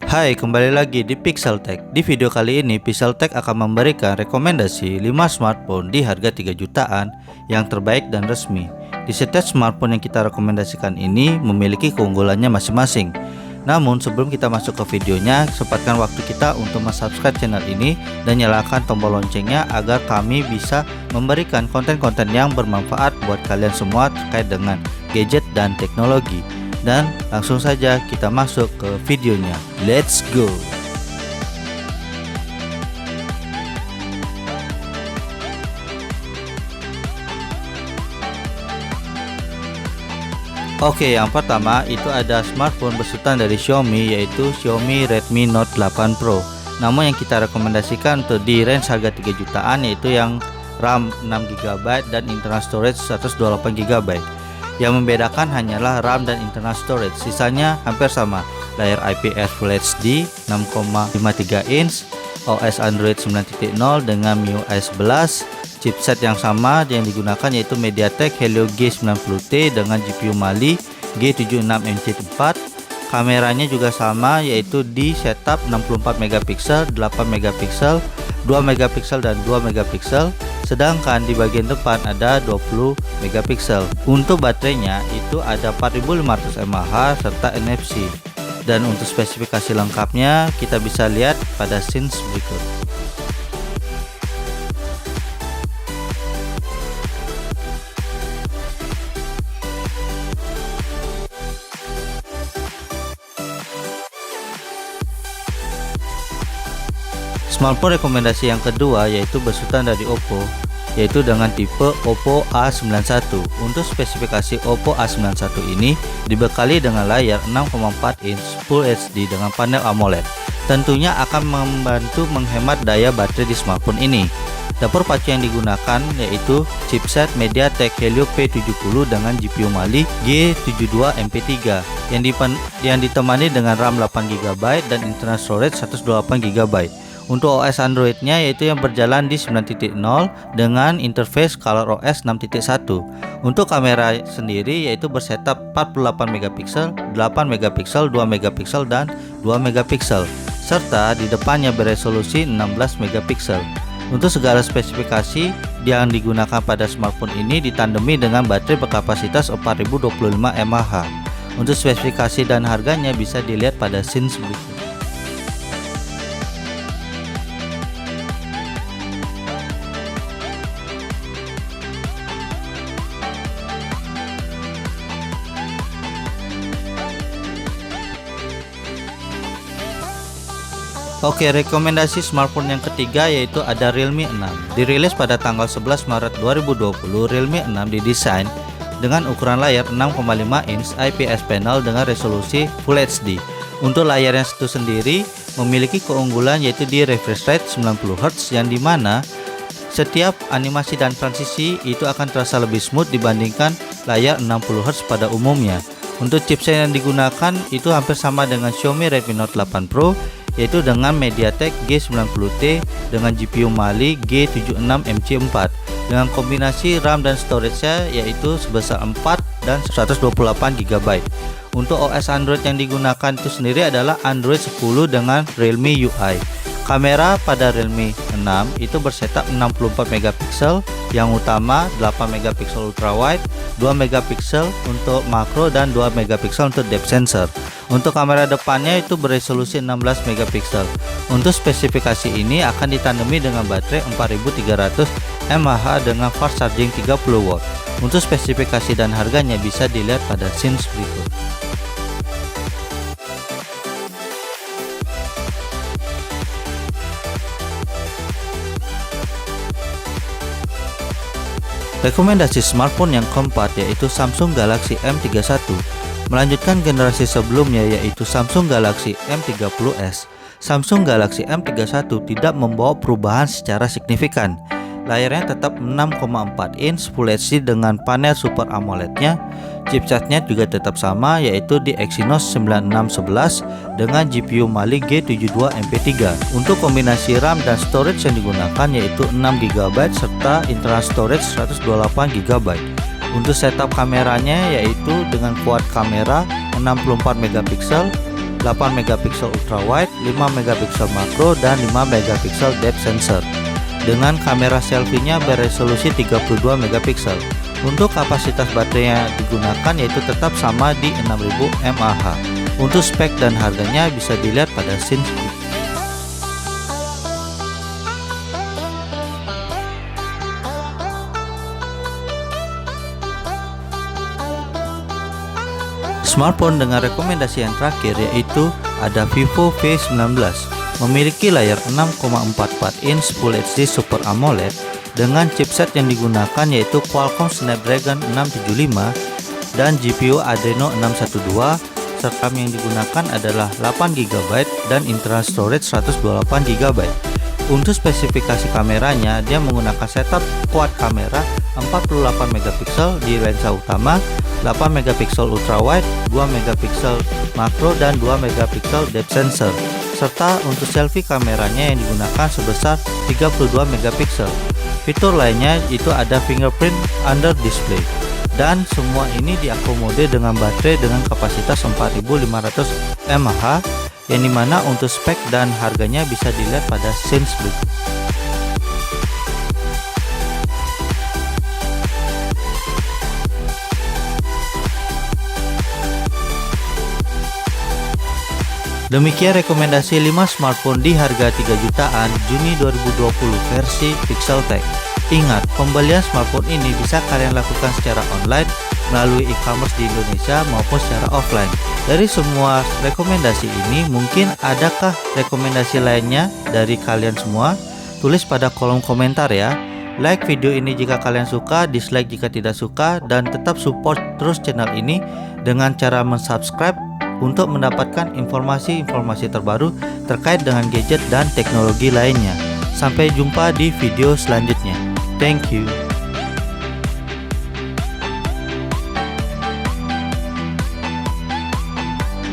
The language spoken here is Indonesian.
Hai, kembali lagi di Pixeltech. Di video kali ini, Pixeltech akan memberikan rekomendasi 5 smartphone di harga 3 jutaan yang terbaik dan resmi. Di setiap smartphone yang kita rekomendasikan ini memiliki keunggulannya masing-masing. Namun sebelum kita masuk ke videonya, sempatkan waktu kita untuk subscribe channel ini dan nyalakan tombol loncengnya agar kami bisa memberikan konten-konten yang bermanfaat buat kalian semua terkait dengan gadget dan teknologi. Dan langsung saja kita masuk ke videonya. Let's go. Oke, yang pertama itu ada smartphone besutan dari Xiaomi, yaitu Xiaomi Redmi Note 8 Pro. Namun yang kita rekomendasikan untuk di range harga 3 jutaan yaitu yang RAM 6GB dan internal storage 128GB. Yang membedakan hanyalah RAM dan internal storage, sisanya hampir sama. Layar IPS Full HD 6,53 inch, OS Android 9.0 dengan MIUI 11, chipset yang sama yang digunakan yaitu MediaTek Helio G90T dengan GPU Mali G76MC4. Kameranya juga sama yaitu di setup 64MP, 8MP, 2MP dan 2MP. Sedangkan di bagian depan ada 20MP. Untuk baterainya itu ada 4500 mAh serta NFC. Dan untuk spesifikasi lengkapnya kita bisa lihat pada scene berikut. Smartphone rekomendasi yang kedua yaitu besutan dari Oppo, yaitu dengan tipe Oppo A91. Untuk spesifikasi Oppo A91 ini dibekali dengan layar 6,4 inch Full HD dengan panel AMOLED. Tentunya akan membantu menghemat daya baterai di smartphone ini. Dapur pacu yang digunakan yaitu chipset MediaTek Helio P70 dengan GPU Mali G72MP3 yang ditemani dengan RAM 8GB dan internal storage 128GB. Untuk OS Androidnya yaitu yang berjalan di 9.0 dengan interface ColorOS 6.1. Untuk kamera sendiri yaitu bersetup 48MP, 8MP, 2MP dan 2MP, serta di depannya beresolusi 16MP. Untuk segala spesifikasi yang digunakan pada smartphone ini ditandemi dengan baterai berkapasitas 4025 mAh. Untuk spesifikasi dan harganya bisa dilihat pada scene berikut. Oke, rekomendasi smartphone yang ketiga yaitu ada Realme 6. Dirilis pada tanggal 11 Maret 2020, Realme 6 didesain dengan ukuran layar 6,5 inch IPS panel dengan resolusi Full HD. Untuk layarnya itu sendiri memiliki keunggulan yaitu di refresh rate 90Hz yang dimana setiap animasi dan transisi itu akan terasa lebih smooth dibandingkan layar 60Hz pada umumnya. Untuk chipset yang digunakan itu hampir sama dengan Xiaomi Redmi Note 8 Pro, yaitu dengan MediaTek G90T dengan GPU Mali G76MC4 dengan kombinasi RAM dan storage-nya yaitu sebesar 4 dan 128GB. Untuk OS Android yang digunakan itu sendiri adalah Android 10 dengan Realme UI. Kamera pada Realme 6 itu bersetup 64MP yang utama, 8MP ultrawide, 2MP untuk makro dan 2MP untuk depth sensor. Untuk kamera depannya itu beresolusi 16MP. Untuk spesifikasi ini akan ditandemi dengan baterai 4300 mAh dengan fast charging 30W. Untuk spesifikasi dan harganya bisa dilihat pada scene berikut. Rekomendasi smartphone yang keempat yaitu Samsung Galaxy M31. Melanjutkan generasi sebelumnya yaitu Samsung Galaxy M30s. Samsung Galaxy M31 tidak membawa perubahan secara signifikan. Layarnya tetap 6,4 inch Full HD dengan panel Super AMOLED-nya. Chipsetnya juga tetap sama yaitu di Exynos 9611 dengan GPU Mali G72MP3. Untuk kombinasi RAM dan storage yang digunakan yaitu 6GB serta internal storage 128GB. Untuk setup kameranya yaitu dengan quad kamera 64MP, 8 megapiksel ultrawide, 5 megapiksel makro, dan 5 megapiksel depth sensor. Dengan kamera selfie-nya beresolusi 32 megapiksel. Untuk kapasitas baterai yang digunakan yaitu tetap sama di 6000 mAh. Untuk spek dan harganya bisa dilihat pada scene. Smartphone dengan rekomendasi yang terakhir yaitu ada Vivo V19, memiliki layar 6,44 inch Full HD Super AMOLED dengan chipset yang digunakan yaitu Qualcomm Snapdragon 675 dan GPU Adreno 612, serta yang digunakan adalah 8GB dan internal storage 128GB. Untuk spesifikasi kameranya, dia menggunakan setup quad kamera 48 megapiksel di lensa utama, 8 megapiksel ultrawide, 2 megapiksel makro, dan 2 megapiksel depth sensor. Serta untuk selfie kameranya yang digunakan sebesar 32 megapiksel. Fitur lainnya itu ada fingerprint under display. Dan semua ini diakomodir dengan baterai dengan kapasitas 4500 mAh, yang dimana untuk spek dan harganya bisa dilihat pada scene berikut. Demikian rekomendasi 5 smartphone di harga 3 jutaan Juni 2020 versi Pixeltech. Ingat, pembelian smartphone ini bisa kalian lakukan secara online melalui e-commerce di Indonesia maupun secara offline. Dari semua rekomendasi ini, mungkin adakah rekomendasi lainnya dari kalian semua? Tulis pada kolom komentar ya. Like video ini jika kalian suka, dislike jika tidak suka, dan tetap support terus channel ini dengan cara mensubscribe untuk mendapatkan informasi-informasi terbaru terkait dengan gadget dan teknologi lainnya. Sampai jumpa di video selanjutnya. Thank you.